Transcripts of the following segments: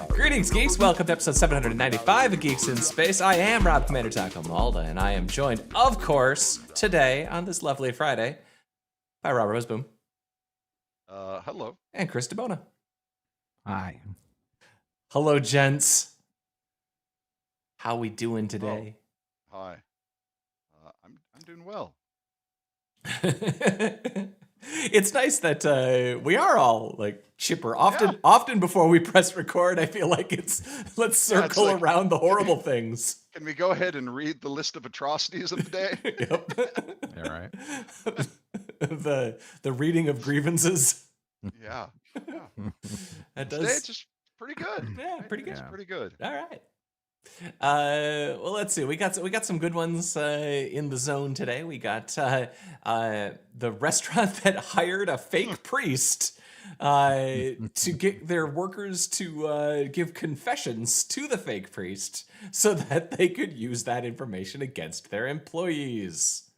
Greetings, geeks. Welcome to episode 795 of Geeks in Space. I am Rob Commander Taco Malda, and I am joined, of course, today on this lovely Friday by Rob Roseboom. Hello. And Chris DeBona. Hi. Hello, gents. How we doing today? Oh. Hi. I'm doing well. It's nice that we are all like chipper. Often before we press record, I feel like let's circle around the horrible things. Can we go ahead and read the list of atrocities of the day? Yep. All right. the reading of grievances. Yeah. That Today does. it's just pretty good. Yeah, pretty good. It's pretty good. All right. Well, let's see. We got some good ones in the zone today. We got the restaurant that hired a fake priest to get their workers to give confessions to the fake priest so that they could use that information against their employees.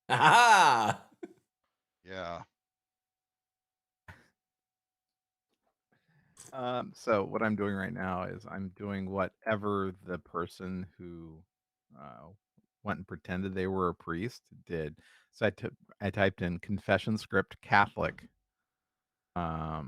Aha! Yeah. So what I'm doing right now is I'm doing whatever the person who went and pretended they were a priest did. So I typed in confession script Catholic. So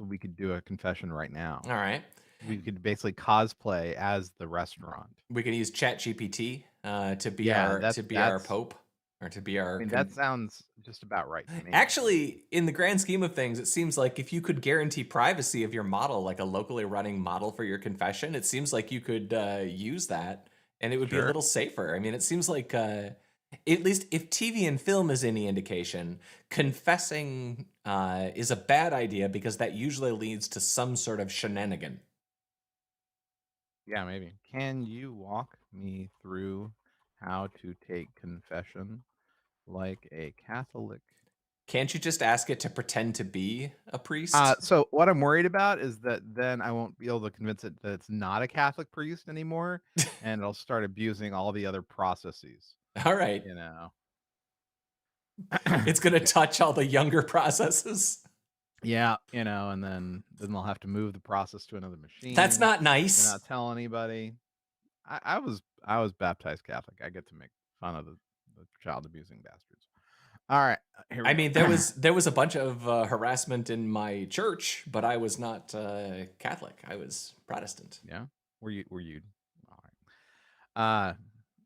we could do a confession right now. All right. We could basically cosplay as the restaurant. We could use ChatGPT to be our pope. Or to be our. I mean, that sounds just about right to me. Actually, in the grand scheme of things, it seems like if you could guarantee privacy of your model, like a locally running model for your confession, it seems like you could use that, and it would be a little safer. I mean, it seems like at least if TV and film is any indication, confessing is a bad idea because that usually leads to some sort of shenanigan. Yeah, maybe. Can you walk me through how to take confession like a Catholic? Can't you just ask it to pretend to be a priest? So what I'm worried about is that then I won't be able to convince it that it's not a Catholic priest anymore, and it'll start abusing all the other processes. All right. You know, it's gonna touch all the younger processes. Yeah, and then they'll have to move the process to another machine. That's not nice. And not tell anybody. I was baptized Catholic. I get to make fun of the child abusing bastards. All right. I mean, there was a bunch of harassment in my church, but I was not Catholic. I was Protestant. Yeah. Were you? All right.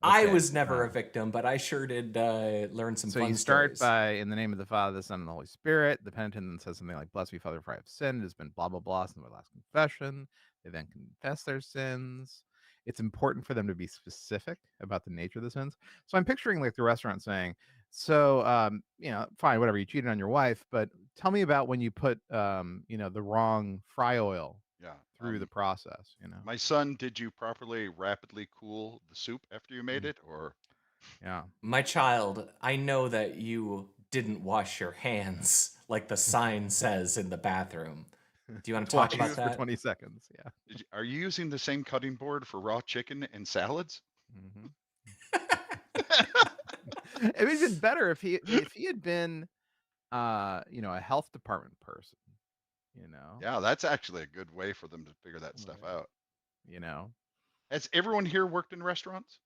I was never a victim, but I sure did learn some. So fun you start stories. by, in the name of the Father, the Son, and the Holy Spirit. The penitent then says something like, "Blessed be Father, for I have sinned. It has been blah blah blah." Since my last confession, they then confess their sins. It's important for them to be specific about the nature of the sins. So I'm picturing like the restaurant saying, so, fine, whatever, you cheated on your wife, but tell me about when you put, the wrong fry oil through the process, My son, did you properly rapidly cool the soup after you made it, or? Yeah. My child, I know that you didn't wash your hands like the sign says in the bathroom. Do you want to talk about that? For 20 seconds, yeah. Are you using the same cutting board for raw chicken and salads? Mm-hmm. It would have been better if he had been, a health department person, Yeah, that's actually a good way for them to figure that stuff out. Has everyone here worked in restaurants?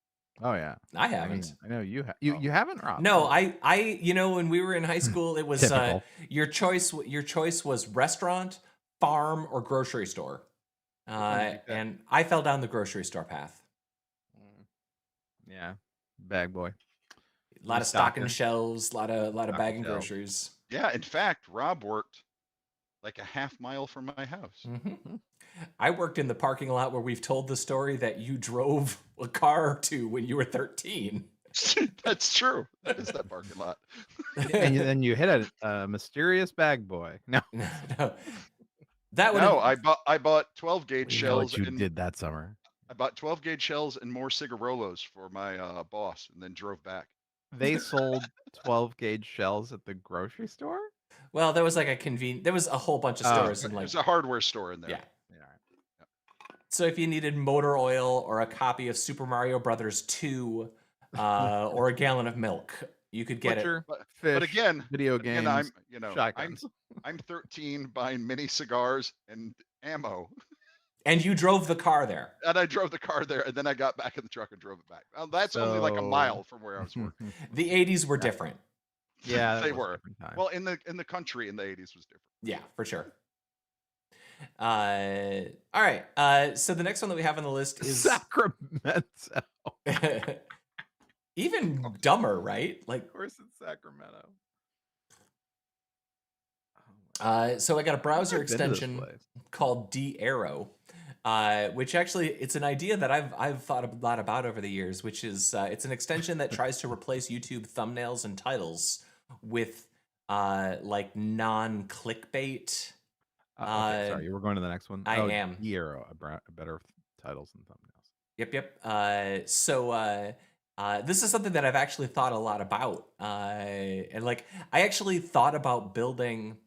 Oh yeah, I haven't. I know you have. You haven't, Rob? No, I when we were in high school, it was your choice. Your choice was restaurant, farm, or grocery store, and I fell down the grocery store path. Yeah, bag boy. A lot of stocking shelves, a lot of bagging groceries. Yeah, in fact, Rob worked like a half mile from my house. Mm-hmm. I worked in the parking lot where we've told the story that you drove a car to when you were 13. That's true. That is that parking lot. And then you hit a mysterious bag boy. No. That would. No, I bought 12 gauge shells. What you did that summer. I bought 12 gauge shells and more cigarillos for my boss, and then drove back. They sold 12 gauge shells at the grocery store? Well, there was like there was a whole bunch of stores. There's a hardware store in there. Yeah. So if you needed motor oil or a copy of Super Mario Brothers 2 or a gallon of milk, You could get Butcher, But fish, again, video games, I'm shotguns. I'm 13 buying mini cigars and ammo, and you drove the car there. and I drove the car there, and then I got back in the truck and drove it back. Well, that's only like a So mile from where I was working. The 80s were different. Yeah, that They was a were. different time. Well, in the country in the 80s was different. Yeah, for sure. All right. So the next one that we have on the list is Sacramento. even dumber, right? Like, Of course, it's Sacramento. so I got a browser I've been to this extension place. called D-Arrow, which actually it's an idea that I've thought a lot about over the years, which is it's an extension that tries to replace YouTube thumbnails and titles with like non-clickbait. Okay, sorry, you were going to the next one. I am. Hero, better titles and thumbnails. Yep. So this is something that I've actually thought a lot about, and like I actually thought about building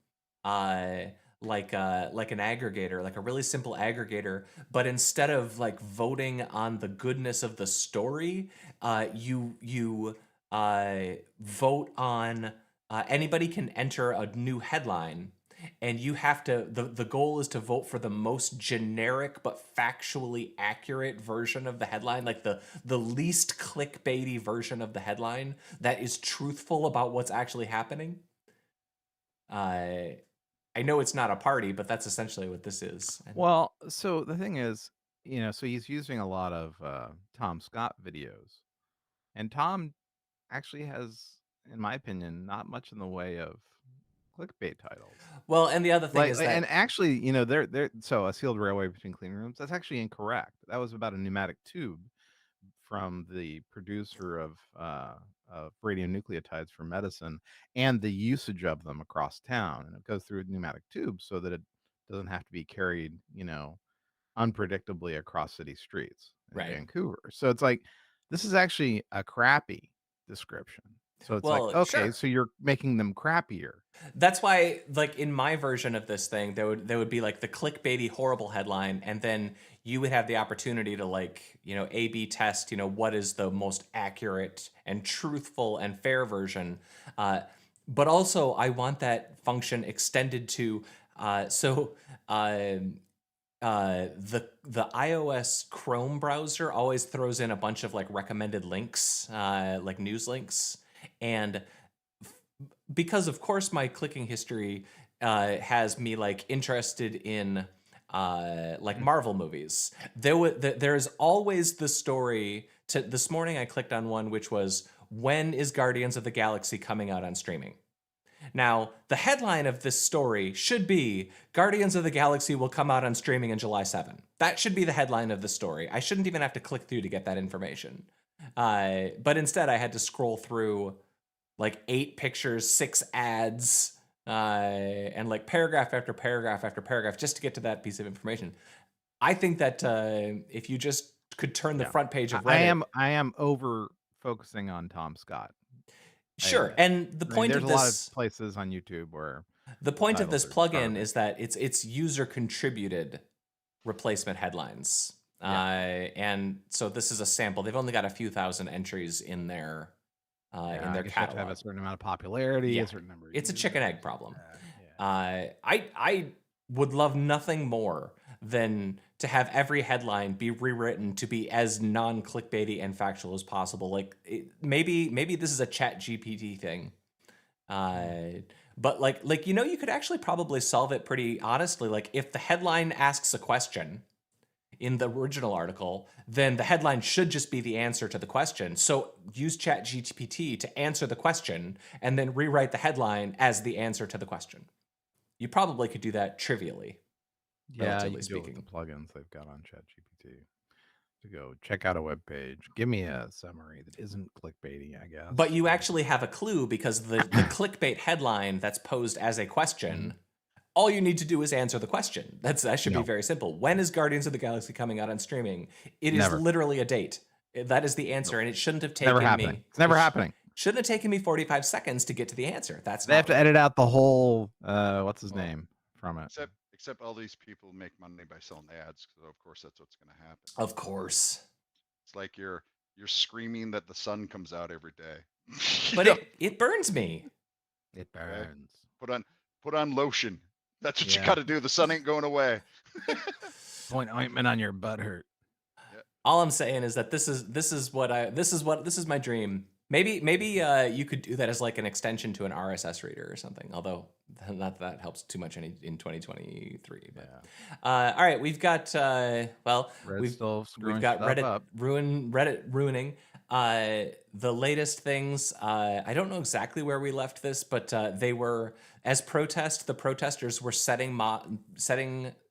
like an aggregator, like a really simple aggregator, but instead of like voting on the goodness of the story, you vote on anybody can enter a new headline. And you have to, the goal is to vote for the most generic but factually accurate version of the headline, like the least clickbaity version of the headline that is truthful about what's actually happening. I know it's not a party, but that's essentially what this is. Well, so the thing is, so he's using a lot of Tom Scott videos, and Tom actually has, in my opinion, not much in the way of clickbait titles. Well, and the other thing is that, and actually, they're so a sealed railway between clean rooms. That's actually incorrect. That was about a pneumatic tube from the producer of radionucleotides for medicine and the usage of them across town, and it goes through pneumatic tubes so that it doesn't have to be carried, unpredictably across city streets in Right. Vancouver. So it's like this is actually a crappy description. So it's like, Well, okay, sure. so you're making them crappier. That's why, like in my version of this thing, there would be like the clickbaity horrible headline, and then you would have the opportunity to like, A/B test, what is the most accurate and truthful and fair version. But also, I want that function extended to the iOS Chrome browser always throws in a bunch of like recommended links, like news links, and because of course my clicking history has me like interested in like Marvel movies. There's always the story. This morning I clicked on one which was, when is Guardians of the Galaxy coming out on streaming? Now, the headline of this story should be, Guardians of the Galaxy will come out on streaming on July 7. That should be the headline of the story. I shouldn't even have to click through to get that information. But instead, I had to scroll through like 8 pictures, 6 ads, and like paragraph after paragraph after paragraph just to get to that piece of information. I think that if you just could turn the front page of Reddit... I am over focusing on Tom Scott. Sure, and the point there's of a lot this... of places on YouTube where The point of this titles are plugin garbage. is that it's user contributed replacement headlines. And so this is a sample. They've only got a few thousand entries in their I guess you have to catalog. have a certain amount of popularity, Yeah. a certain number of It's a chicken egg problem. Yeah. I would love nothing more than to have every headline be rewritten to be as non-clickbaity and factual as possible. Like maybe this is a Chat GPT thing. But like you could actually probably solve it pretty honestly. Like if the headline asks a question in the original article, then the headline should just be the answer to the question. So use Chat GPT to answer the question and then rewrite the headline as the answer to the question. You probably could do that trivially. Yeah, you relatively can do it with speaking. the plugins they've got on ChatGPT. To go check out a web page, give me a summary that isn't clickbaity, I guess. But you actually have a clue because the clickbait headline that's posed as a question, all you need to do is answer the question. That should be very simple. When is Guardians of the Galaxy coming out on streaming? It is literally a date. That is the answer, and it shouldn't have taken me. It's never happening. Shouldn't have taken me 45 seconds to get to the answer. They have to edit out the whole what's his name from it. Except all these people make money by selling ads, so of course that's what's going to happen. Of course. It's like you're screaming that the sun comes out every day. but Yeah. it burns me. It burns. Put on lotion. That's what you Yeah. got to do. The sun ain't going away. Point ointment on your butt hurt. All I'm saying is that this is my dream. Maybe you could do that as like an extension to an RSS reader or something. Although not that helps too much in 2023. But all right, we've got we've got Reddit ruining. The latest things. I don't know exactly where we left this, but they were as protest. The protesters were setting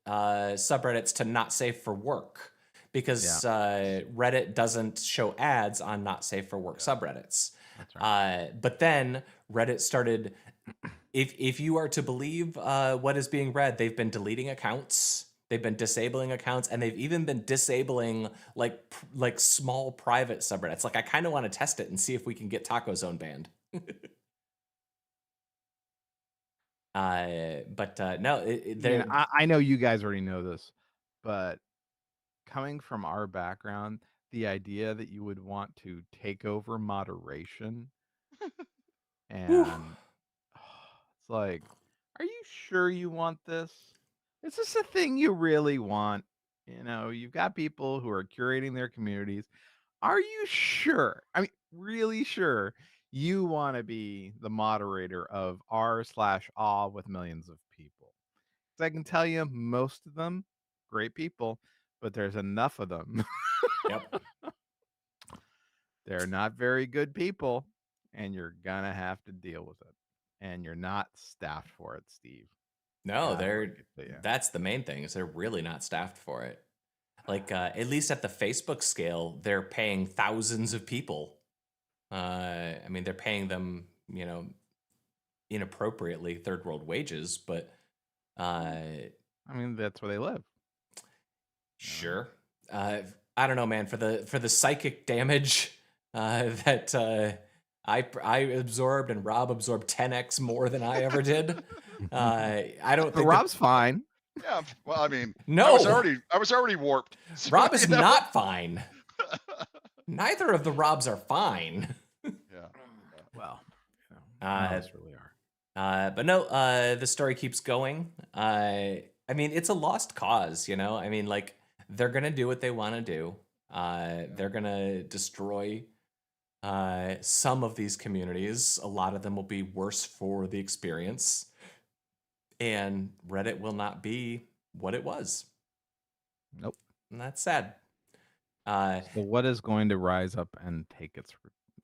subreddits to not safe for work. Because Reddit doesn't show ads on not safe for work subreddits. That's right. But then Reddit started, if you are to believe what is being read, they've been deleting accounts, they've been disabling accounts, and they've even been disabling like small private subreddits. Like I kind of want to test it and see if we can get Taco Zone banned. No, I know you guys already know this, but coming from our background, the idea that you would want to take over moderation and it's like, are you sure you want this? Is this a thing you really want? You know, you've got people who are curating their communities. Are you sure? I mean, really sure you want to be the moderator of r/awe with millions of people? Because I can tell you, most of them, great people, but there's enough of them. Yep. They're not very good people, and you're gonna have to deal with it. And you're not staffed for it, Steve. No, that's the main thing, is they're really not staffed for it. Like at least at the Facebook scale, they're paying thousands of people. I mean, they're paying them, you know, inappropriately third world wages, but I mean, that's where they live. Sure. I don't know, man. For the psychic damage that I absorbed and Rob absorbed 10x more than I ever did. I don't think Rob's fine. Yeah, well, I mean, no, I was already warped. So, Rob is not fine. Neither of the Robs are fine. Yeah. Well, really are. But no, the story keeps going. I mean, it's a lost cause, you know. I mean, like they're gonna do what they want to do. They're gonna destroy some of these communities. A lot of them will be worse for the experience. And Reddit will not be what it was. Nope. And that's sad. So what is going to rise up and take its...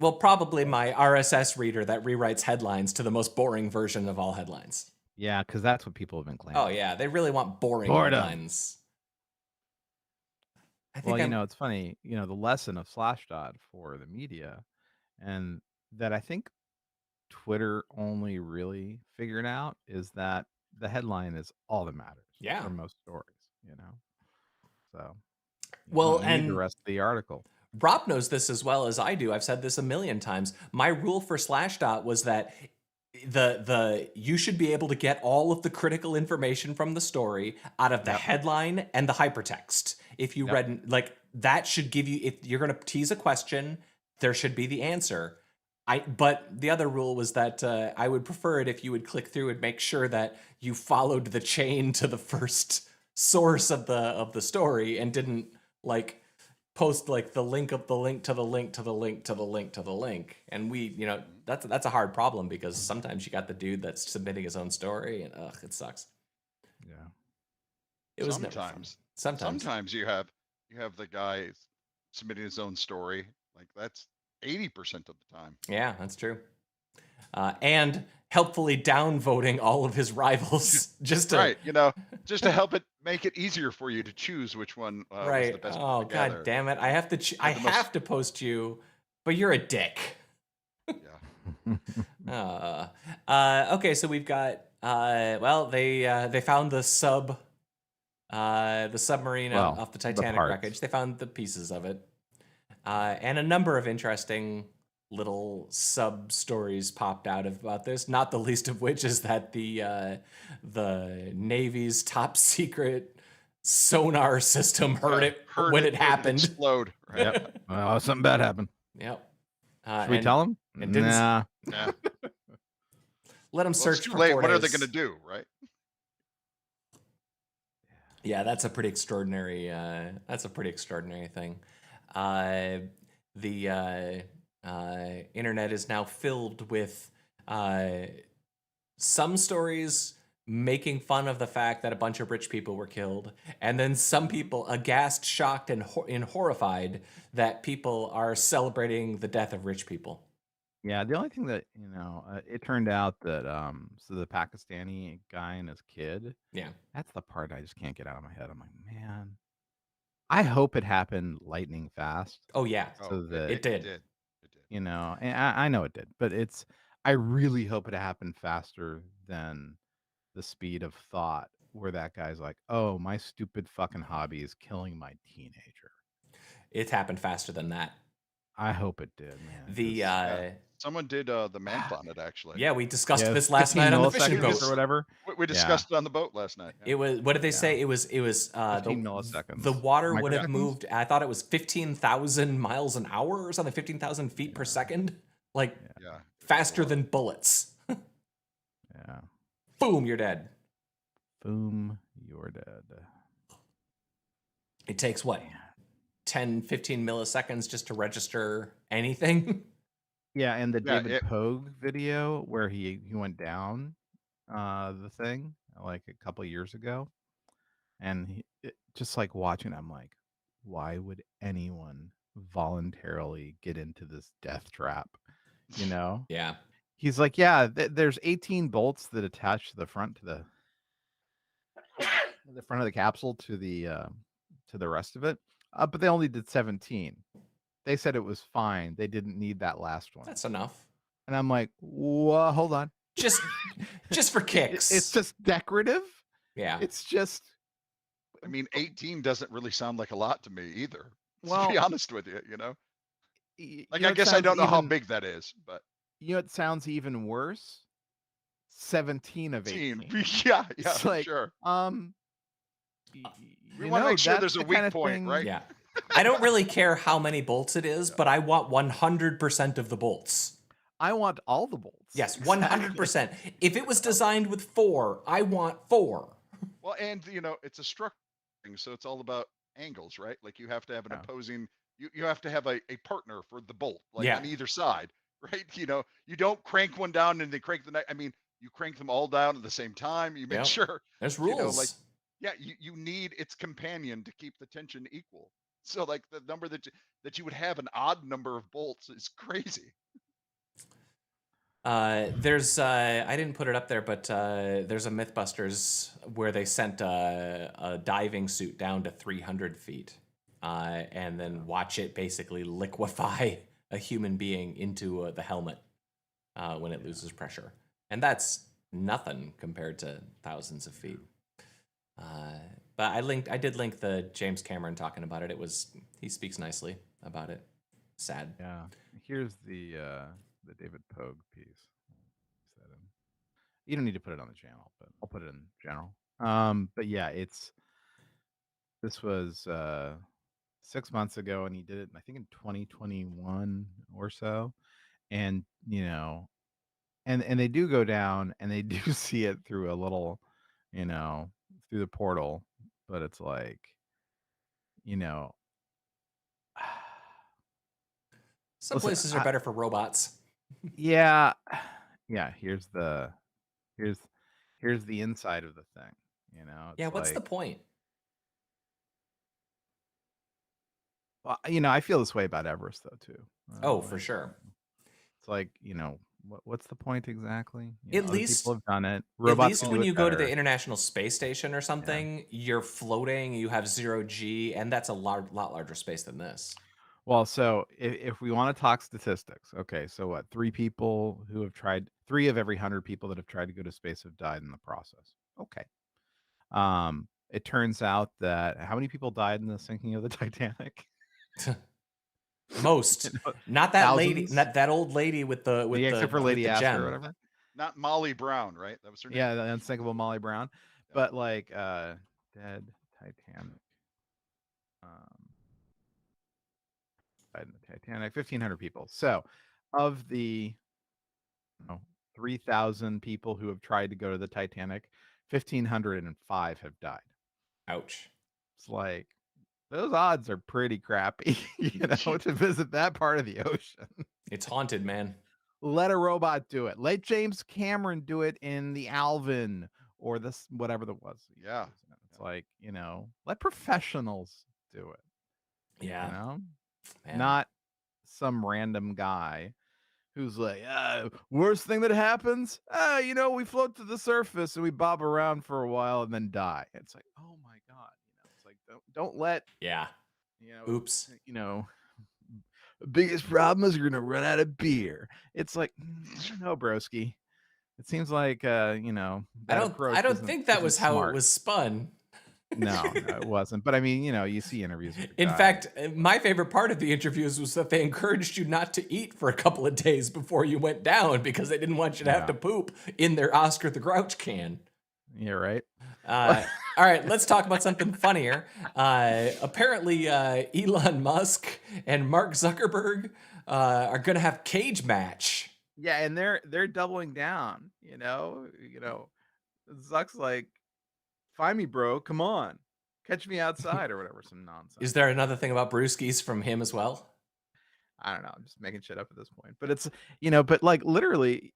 Well, probably my RSS reader that rewrites headlines to the most boring version of all headlines. Yeah, because that's what people have been claiming. Oh, yeah. They really want boring headlines. Well, you know, it's funny. You know, the lesson of Slashdot for the media, and that I think Twitter only really figured out, is that the headline is all that matters for most stories, you know. So, well, and the rest of the article. Rob knows this as well as I do. I've said this a million times. My rule for Slashdot was that you should be able to get all of the critical information from the story out of the headline and the hypertext. If you read, like, that should give you, if you're going to tease a question, there should be the answer. But the other rule was that I would prefer it if you would click through and make sure that you followed the chain to the first source of the story and didn't like post like the link of the link to the link to the link to the link to the link. And we, you know, that's a hard problem because sometimes you got the dude that's submitting his own story and it sucks. Yeah. It was sometimes you have the guy submitting his own story. Like that's 80% of the time. Yeah, that's true. And helpfully downvoting all of his rivals just to right, you know, just to help it make it easier for you to choose which one was the best. Oh god damn it! I have to I have to post you, but you're a dick. Yeah. Okay, so we've got well, they found the submarine off the Titanic wreckage. They found the pieces of it. And a number of interesting little sub stories popped out about this, not the least of which is that the Navy's top secret sonar system heard when it happened. Explode. Right? Yep. Something bad happened. Yep. Should we tell them? and didn't Nah. Yeah. let them Well, it's search too for late. 4 What are they days. going to do, right? Yeah, that's a pretty extraordinary. That's a pretty extraordinary thing. The internet is now filled with some stories making fun of the fact that a bunch of rich people were killed, and then some people aghast, shocked, and horrified that people are celebrating the death of rich people. Yeah, the only thing that it turned out that so the Pakistani guy and his kid, Yeah. that's the part I just can't get out of my head. I'm like, man, I hope it happened lightning fast. Oh yeah. So that it did. It did. and I know it did, but I really hope it happened faster than the speed of thought, where that guy's like, oh, my stupid fucking hobby is killing my teenager. It happened faster than that. I hope it did, man. The someone did the math on it, actually. yeah, we discussed Yeah, this last night on the fishing milliseconds boat or whatever. We discussed it on the boat last night. It was, what did they Yeah. say? It was 15 milliseconds. The water would have Microseconds? moved. I thought it was 15,000 miles an hour or something, 15,000 feet per second, like Yeah. faster than bullets. Yeah. Boom, you're dead. Boom, you're dead. It takes what, 10, 15 milliseconds just to register anything? Yeah, and the Yeah, David Pogue video where he went down the thing like a couple years ago, and just like watching, I'm like, why would anyone voluntarily get into this death trap? You know? Yeah. He's like, yeah, there's 18 bolts that attach to the front to the front of the capsule to the rest of it, but they only did 17. They said it was fine. They didn't need that last one. That's enough. And I'm like, whoa, hold on. Just for kicks. It's just decorative. Yeah. It's just. I mean, 18 doesn't really sound like a lot to me either. Well, to be honest with you, like, I guess I don't know how big that is, but it sounds even worse. 17 of 18. Yeah, It's like, sure. We want to make sure there's a weak point, right? Yeah. I don't really care how many bolts it is, but I want 100% of the bolts. I want all the bolts. Yes, 100%. If it was designed with 4, I want 4. Well, and it's a structure thing, so it's all about angles, right? Like, you have to have an opposing. You have to have a partner for the bolt, like on either side, right? You don't crank one down and then crank the next. I mean, you crank them all down at the same time. You make sure. There's rules. You need its companion to keep the tension equal. So, like, the number that you would have an odd number of bolts is crazy. There's I didn't put it up there, but there's a Mythbusters where they sent a diving suit down to 300 feet, and then watch it basically liquefy a human being into the helmet when it loses pressure, and that's nothing compared to thousands of feet. But I did link the James Cameron talking about it. He speaks nicely about it. Sad. Yeah. Here's the David Pogue piece. You don't need to put it on the channel, but I'll put it in general. But yeah, this was 6 months ago, and he did it, I think, in 2021 or so. And and they do go down, and they do see it through a little, through the portal, but it's like, some places are better for robots. Yeah. Here's the inside of the thing. Yeah, what's the point? Well, I feel this way about Everest though too. Oh, for sure. It's like, what's the point exactly? At least people have done it. Robots at least when you go to the International Space Station or something, you're floating, you have 0G, and that's a lot larger space than this. Well, so if we want to talk statistics, okay, so what? 3 people who have tried, 3 of every 100 people that have tried to go to space have died in the process. Okay. It turns out that how many people died in the sinking of the Titanic? Most. Not that thousands? lady, not that old lady with the except for Lady Astor or whatever. Not Molly Brown, right? That was her name. Yeah, the unsinkable Molly Brown. Yeah. But like dead Titanic. Died in the Titanic, 1,500 people. So of the 3,000 people who have tried to go to the Titanic, 1,505 have died. Ouch. It's like those odds are pretty crappy, to visit that part of the ocean. It's haunted, man. Let a robot do it. Let James Cameron do it in the Alvin or this whatever that was. Yeah. It's like, let professionals do it. Yeah. Man. Not some random guy who's like, worst thing that happens, we float to the surface and we bob around for a while and then die. It's like, oh my God. It's like don't let oops. Biggest problem is you're gonna run out of beer. It's like, no, broski. It seems like I don't think that was how it was spun. No, it wasn't. But I mean, you see interviews with the In guy. fact, my favorite part of the interviews was that they encouraged you not to eat for a couple of days before you went down because they didn't want you to have to poop in their Oscar the Grouch can. Yeah, right. All right, let's talk about something funnier. Apparently, Elon Musk and Mark Zuckerberg are going to have cage match. Yeah, and they're doubling down. Zuck's like, find me, bro. Come on, catch me outside or whatever. Some nonsense. Is there another thing about brewskis from him as well? I don't know. I'm just making shit up at this point. But it's, but like literally,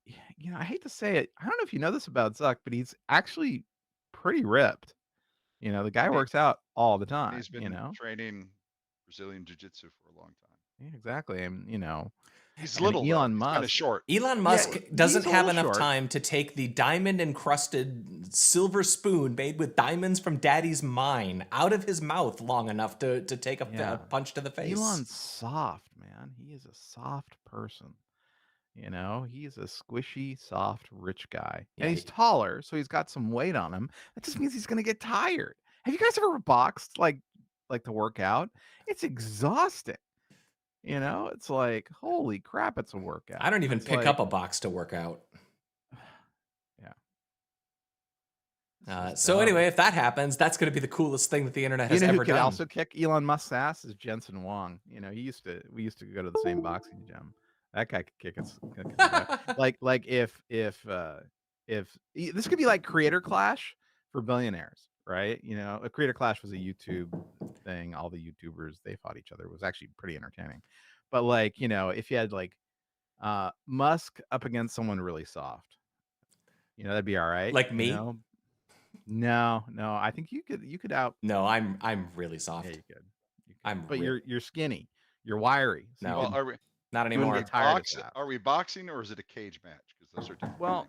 I hate to say it. I don't know if you know this about Zuck, but he's actually pretty ripped. The guy works out all the time. He's been training Brazilian jiu-jitsu for a long time. Yeah, exactly. And he's little. Elon Musk, kind of short. Elon Musk doesn't have enough time to take the diamond-encrusted silver spoon made with diamonds from Daddy's mine out of his mouth long enough to take a punch to the face. Elon's soft, man. He is a soft person. He's a squishy, soft, rich guy. Yeah, and he's taller, so he's got some weight on him. That just means he's going to get tired. Have you guys ever boxed like to work out? It's exhausting. It's like, holy crap, it's a workout. I don't even pick up a box to work out. Yeah. So anyway, if that happens, that's going to be the coolest thing that the internet has ever who could done. also kick Elon Musk's ass is Jensen Huang. We used to go to the same boxing gym. That guy could kick us. like if this could be like Creator Clash for billionaires, right? A Creator Clash was a YouTube thing. All the YouTubers, they fought each other. It was actually pretty entertaining. But if you had Musk up against someone really soft, that'd be all right. Like me? No. I think you could out. No, I'm really soft. Yeah, you could. But you're skinny. You're wiry. So no, are we not anymore? Are we boxing or is it a cage match? Because those are different. Well,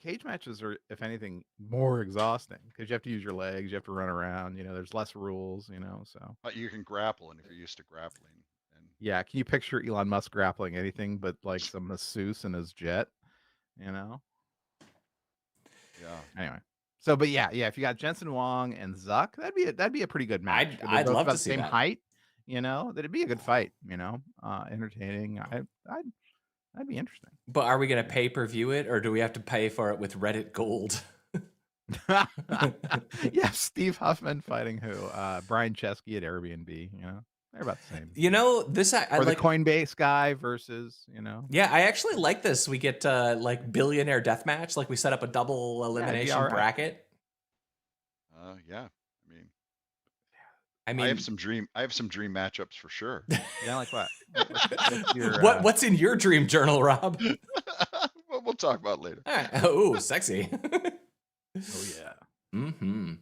cage matches are, if anything, more exhausting because you have to use your legs, you have to run around. There's less rules. So. But you can grapple, and if you're used to grappling. Yeah, can you picture Elon Musk grappling anything but like some masseuse in his jet? Yeah. Anyway. So, but yeah, if you got Jensen Huang and Zuck, that'd be a pretty good match. I'd love to see the same height. That'd be a good fight. Entertaining. That'd be interesting. But are we gonna pay-per-view it, or do we have to pay for it with Reddit Gold? Yeah, Steve Huffman fighting who? Brian Chesky at Airbnb. They're about the same. This I or like the Coinbase guy versus. Yeah, I actually like this. We get like billionaire deathmatch. Like we set up a double elimination bracket. Yeah. I have some dream matchups for sure. Yeah, like what? What's in your dream journal, Rob? Well, we'll talk about it later. All right. Oh, sexy. Oh yeah. Mm-hmm.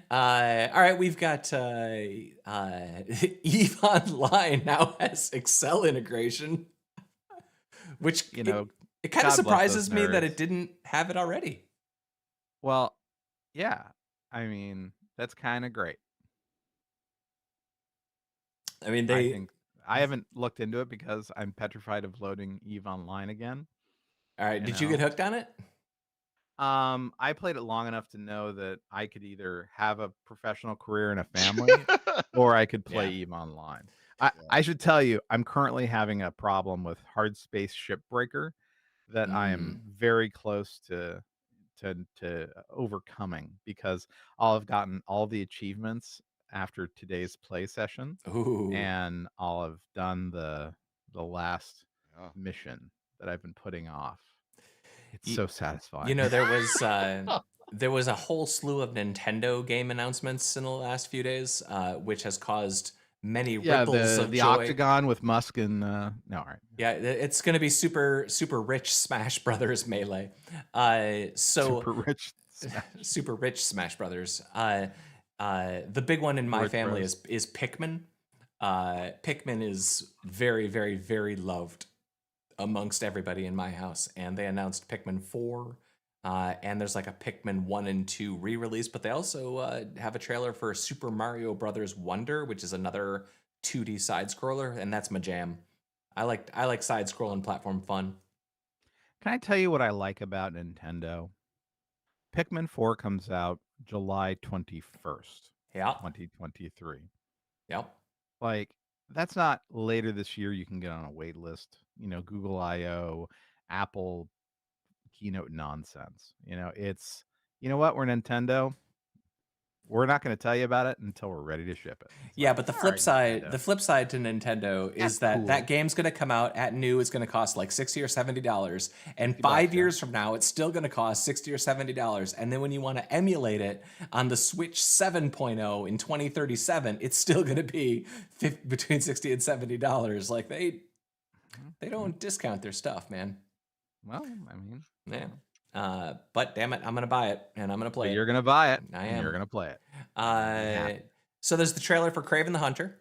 All right, we've got EVE Online now has Excel integration, which it kind of surprises me that it didn't have it already. Well, yeah. That's kind of great. I haven't looked into it because I'm petrified of loading EVE Online again. All right, did you get hooked on it? I played it long enough to know that I could either have a professional career and a family, or I could play EVE Online. I should tell you, I'm currently having a problem with Hard Space Shipbreaker that I am very close to overcoming because I've gotten all the achievements after today's play session. Ooh. And I'll have done the last mission that I've been putting off. It's so satisfying. You know, there was a whole slew of Nintendo game announcements in the last few days, which has caused many ripples of the joy. Octagon with Musk and no, all right. Yeah, it's going to be super rich Smash Brothers Melee. Super rich Smash Brothers. The big one in my family is Pikmin. Pikmin is very, very, very loved amongst everybody in my house, and they announced Pikmin 4, and there's like a Pikmin 1 and 2 re-release, but they also have a trailer for Super Mario Brothers Wonder, which is another 2D side-scroller, and that's my jam. I like side-scrolling platform fun. Can I tell you what I like about Nintendo? Pikmin 4 comes out July 21st, 2023. Yep. Like, that's not later this year. You can get on a wait list. You know, Google I/O, Apple keynote nonsense. You know, it's, you know what? We're Nintendo. We're not going to tell you about it until we're ready to ship it. Yeah, but the flip side to Nintendo is that game's going to come out at new. It's going to cost like $60 or $70, and 5 years from now, it's still going to cost $60 or $70. And then when you want to emulate it on the Switch 7.0 in 2037, it's still going to be between $60 and $70. Like they don't discount their stuff, man. Well, I mean, yeah. But damn it, I'm gonna buy it and I'm gonna play it. You're gonna buy it. I am. You're gonna play it. So there's the trailer for Kraven the Hunter,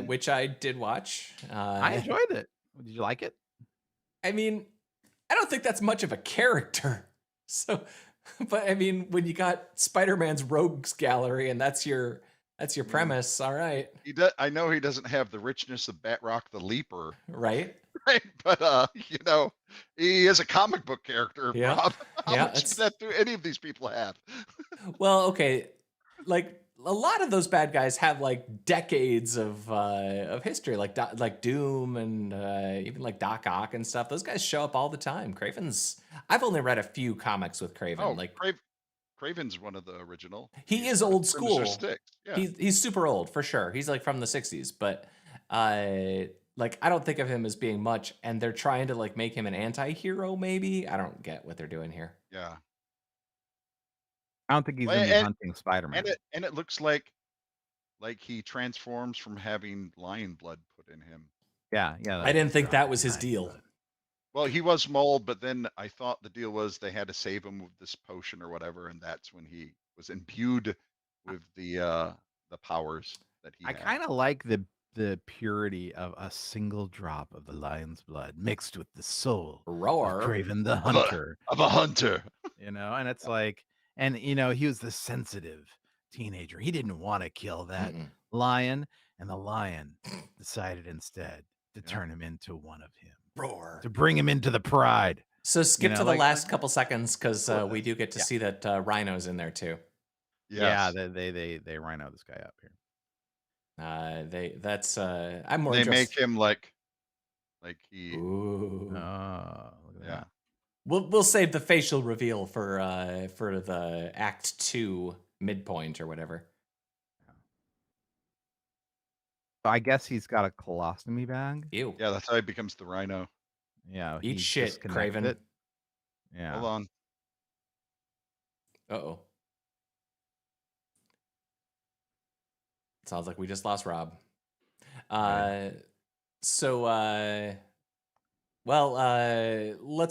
which I did watch. I enjoyed it. Did you like it? I mean, I don't think that's much of a character. So, but I mean, when you got Spider-Man's rogues gallery and that's your premise, all right. I know he doesn't have the richness of Batroc the Leaper, right? Right, but you know, he is a comic book character. Yeah. Rob. How much does that do any of these people have? Well, okay, like a lot of those bad guys have like decades of history, like Doom and even like Doc Ock and stuff. Those guys show up all the time. I've only read a few comics with Kraven. Oh, like Kraven's one of the original. He is old school. Yeah. He's super old for sure. He's like from the 60s, but like I don't think of him as being much, and they're trying to like make him an anti-hero maybe. I don't get what they're doing here. Yeah. I don't think he's gonna be hunting Spider-Man. And it looks like he transforms from having lion blood put in him. Yeah. I didn't think that was his deal. Blood. Well, he was mauled, but then I thought the deal was they had to save him with this potion or whatever, and that's when he was imbued with the powers that he had. I kind of like the purity of a single drop of the lion's blood mixed with the soul of Kraven the Hunter. Of a hunter. You know, and it's like, and you know, he was the sensitive teenager. He didn't want to kill that lion, and the lion decided instead to turn him into one of him. Roar. To bring him into the pride. So skip to the last couple seconds because we do get to see that Rhino's in there too. Yes. Yeah, they Rhino this guy up here. I'm more. They make him like he. Ooh. Oh, yeah. We'll save the facial reveal for the Act 2 midpoint or whatever. So I guess he's got a colostomy bag. Ew. Yeah, that's how he becomes the Rhino. Yeah. Eat shit, Kraven. Yeah. Hold on. Uh-oh. Sounds like we just lost Rob. Let's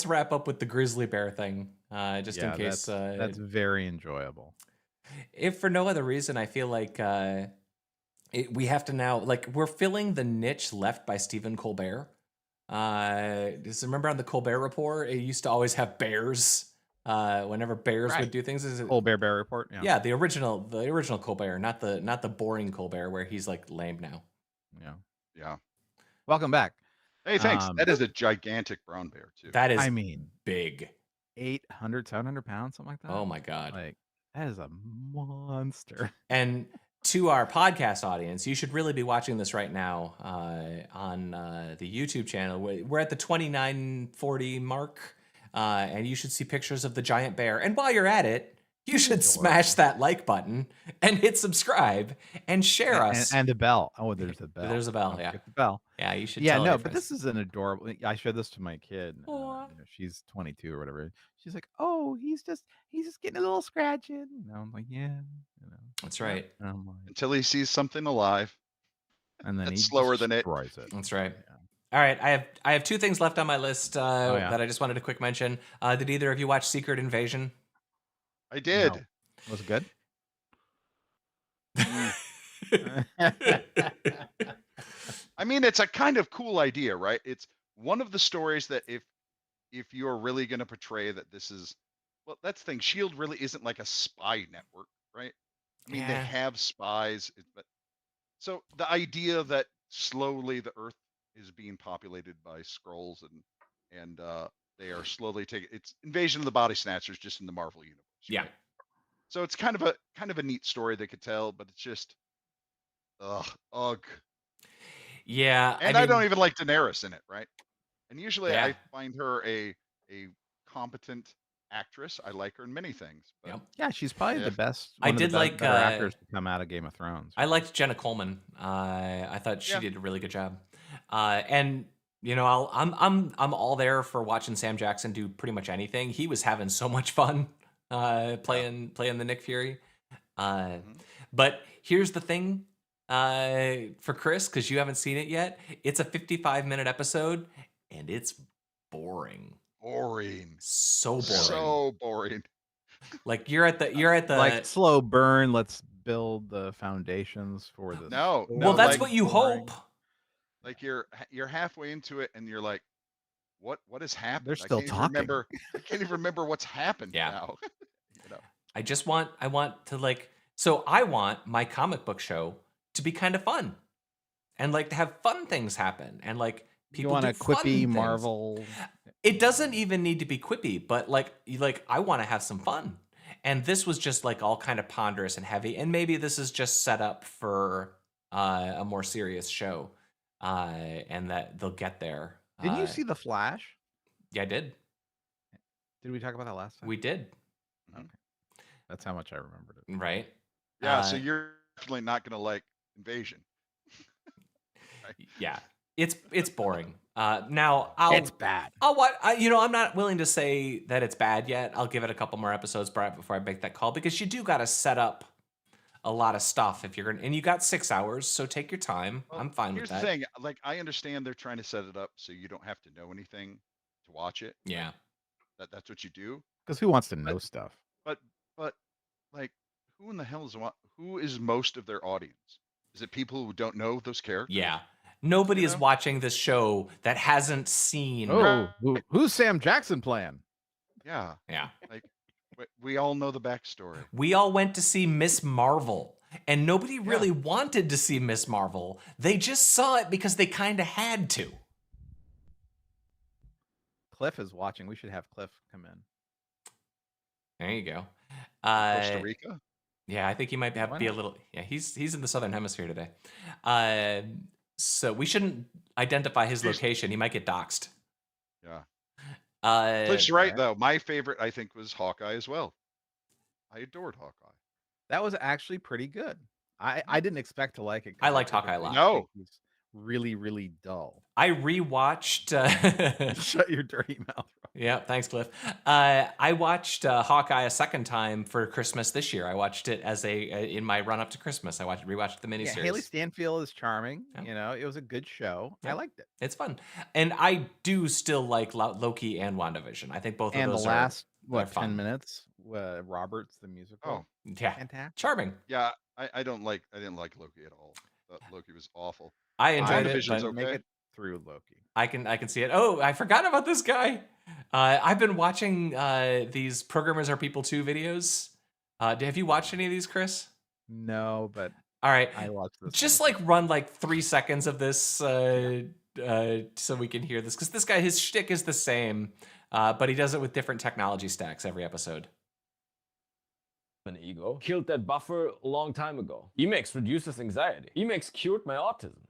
wrap up with the grizzly bear thing, just in case. That's very enjoyable. If for no other reason, I feel like we have to now, like, we're filling the niche left by Stephen Colbert. Remember on the Colbert Report, it used to always have bears. Whenever bears would do things, Colbert Bear Report. Yeah, the original Colbert, not the boring Colbert where he's like lame now. Yeah. Welcome back. Hey, thanks. That is a gigantic brown bear too. That is, big. 800, 700 pounds, something like that. Oh my God. Like, that is a monster. And to our podcast audience, you should really be watching this right now on the YouTube channel. We're at the 2940 mark. And you should see pictures of the giant bear. And while you're at it, you should smash that like button and hit subscribe and share us. And the bell. Oh, there's a bell. There's a bell, Don't yeah. forget the bell. Yeah, you should Yeah, tell no, your but friends. this is an adorable. I showed this to my kid. She's 22 or whatever. She's like, "Oh, he's just getting a little scratching." I'm like, "Yeah, That's right. And I'm like, Until he sees something alive. and then That's he slower than it. destroys it. That's right. Yeah. All right, I have 2 things left on my list that I just wanted to quick mention. Did either of you watch Secret Invasion? I did. No. Was it good? I mean, it's a kind of cool idea, right? It's one of the stories that if you're really going to portray that this is, well, that's the thing. Shield really isn't like a spy network, right? I mean, they have spies, but so the idea that slowly the Earth is being populated by Skrulls and they are slowly taking, it's Invasion of the Body Snatchers just in the Marvel universe. Yeah. Right? So it's kind of a neat story they could tell, but it's just, ugh. Yeah, And I don't even like Daenerys in it, right? And usually I find her a competent actress. I like her in many things. But yeah, she's probably the best. I did like better actors to come out of Game of Thrones. I liked Jenna Coleman. I thought she did a really good job. And you know, I'm all there for watching Sam Jackson do pretty much anything. He was having so much fun playing the Nick Fury. But here's the thing. For Chris, because you haven't seen it yet, it's a 55-minute episode and it's boring. So boring. Like you're at the like slow burn. Let's build the foundations for the. No, well, that's like, what you hope. Like you're halfway into it and you're like, what has happened? They're still talking. I can't even remember what's happened now. You know? I want to like, so I want my comic book show to be kind of fun and like to have fun things happen and like people want do a quippy fun Marvel things. It doesn't even need to be quippy, but like I want to have some fun. And this was just like all kind of ponderous and heavy. And maybe this is just set up for a more serious show, and that they'll get there. Didn't you see The Flash? Yeah, I did. Did we talk about that last time? We did. Okay. That's how much I remembered it. Right. Yeah. So you're definitely not going to like Invasion. Right. Yeah. It's boring. Now it's bad. I'm not willing to say that it's bad yet. I'll give it a couple more episodes before I make that call, because you do got to set up a lot of stuff if you're going to, and you got 6 hours, so take your time. Well, I'm fine with that. Here's the thing. Like, I understand they're trying to set it up so you don't have to know anything to watch it. Yeah. That's what you do. Because who wants to know stuff? But like, who in the hell who is most of their audience? Is it people who don't know those characters? Yeah. Nobody is watching this show that hasn't seen. Oh, who's Sam Jackson playing? Yeah. Yeah. Like, we all know the backstory. We all went to see Miss Marvel, and nobody really wanted to see Miss Marvel. They just saw it because they kind of had to. Cliff is watching. We should have Cliff come in. There you go. Costa Rica? Yeah, I think he might be a little. Yeah, he's in the Southern Hemisphere today. So we shouldn't identify his location. He might get doxxed. Yeah. Cliff's right, though. My favorite, I think, was Hawkeye as well. I adored Hawkeye. That was actually pretty good. I didn't expect to like it. I liked Hawkeye a lot. No. He's really, really dull. I rewatched. Shut your dirty mouth. Yeah, thanks, Cliff. I watched Hawkeye a second time for Christmas this year. I watched it as in my run up to Christmas. I rewatched the miniseries. Yeah, Haley Stanfield is charming. Yeah. You know, it was a good show. Yeah. I liked it. It's fun, and I do still like Loki and WandaVision. I think both of those. And the last 10 fun. minutes, Roberts the musical. Oh, yeah, fantastic. Charming. Yeah, I didn't like Loki at all. Loki was awful. I enjoyed it. But okay. Make it through Loki. I can see it. Oh, I forgot about this guy. I've been watching these Programmers Are People Too videos. Have you watched any of these, Chris? No, but all right. I watched this. Just like run like 3 seconds of this so we can hear this, because this guy, his shtick is the same, but he does it with different technology stacks every episode. An ego killed that buffer a long time ago. Emacs reduces anxiety. Emacs cured my autism.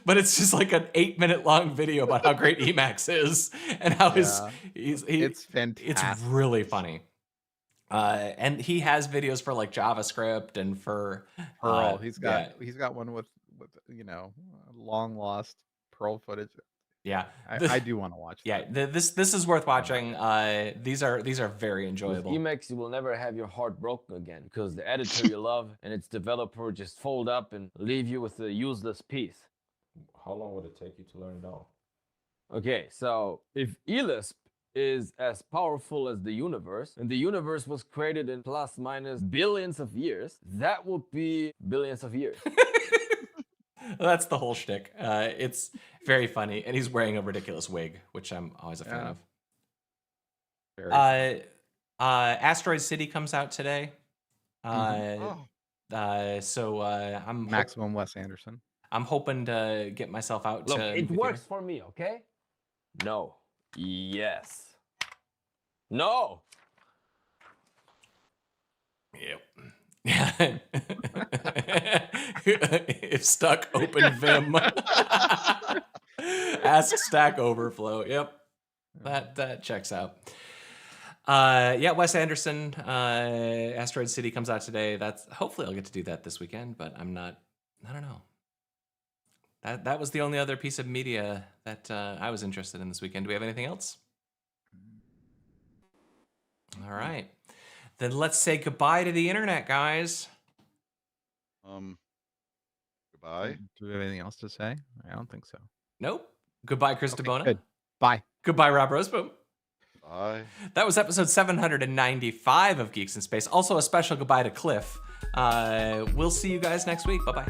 But it's just like an 8-minute long video about how great Emacs is and how it's fantastic. It's really funny. And he has videos for like JavaScript and for Perl. He's got one with long lost Perl footage. Yeah, I do want to watch that. Yeah, this is worth watching. These are very enjoyable. With Emacs, you will never have your heart broken again because the editor you love and its developer just fold up and leave you with a useless piece. How long would it take you to learn it all? Okay, so if eLisp is as powerful as the universe, and the universe was created in plus minus billions of years, that would be billions of years. That's the whole shtick. It's very funny, and he's wearing a ridiculous wig, which I'm always a fan of. Asteroid City comes out today. So I'm Maximum Wes Anderson. I'm hoping to get myself out. Look, to it works for me, okay? No. Yes. No. Yep. If stuck, open Vim. Ask Stack Overflow. Yep. That checks out. Yeah, Wes Anderson, Asteroid City comes out today. Hopefully I'll get to do that this weekend, but I don't know. That was the only other piece of media that I was interested in this weekend. Do we have anything else? All right. Then let's say goodbye to the internet, guys. Goodbye. Do we have anything else to say? I don't think so. Nope. Goodbye, Chris DeBona. Good. Bye. Goodbye, Rob Roseboom. Bye. That was episode 795 of Geeks in Space. Also a special goodbye to Cliff. We'll see you guys next week. Bye-bye.